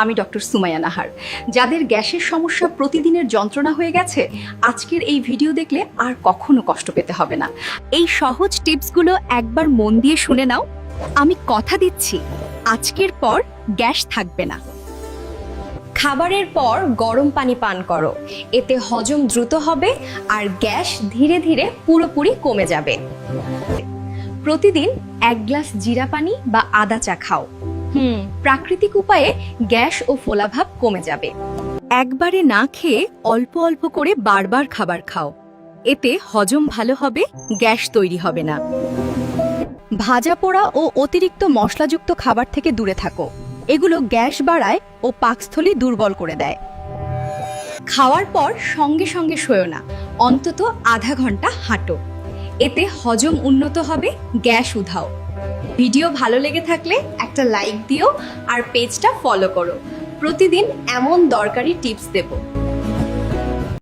আমি ডক্টর সুমাইয়া নাহার। যাদের গ্যাসের সমস্যা প্রতিদিনের যন্ত্রণা হয়ে গেছে, আজকের এই ভিডিও দেখলে আর কখনো কষ্ট পেতে হবে না। এই সহজ টিপসগুলো একবার মন দিয়ে শুনে নাও। আমি কথা দিচ্ছি, আজকের পর গ্যাস থাকবে না। খাবারের পর গরম পানি পান করো, এতে হজম দ্রুত হবে আর গ্যাস ধীরে ধীরে পুরোপুরি কমে যাবে। প্রতিদিন 1 গ্লাস জিরা পানি বা আদা চা খাও। প্রাকৃতিক উপায়ে গ্যাস ও ফোলাভাব কমে যাবে। একবারে না খেয়ে অল্প অল্প করে বারবার খাবার খাও, এতে হজম ভালো হবে, গ্যাস তৈরি হবে না। ভাজা পোড়া ও অতিরিক্ত মশলাযুক্ত খাবার থেকে দূরে থাকো, এগুলো গ্যাস বাড়ায় ও পাকস্থলী দুর্বল করে দেয়। খাওয়ার পর সঙ্গে সঙ্গে শোয়ো না, অন্তত আধা ঘন্টা হাঁটো, এতে হজম উন্নত হবে, গ্যাস উধাও। ভিডিও ভালো লেগে থাকলে একটা লাইক দিও আর পেজটা ফলো করো। প্রতিদিন এমন দরকারি টিপস দেব।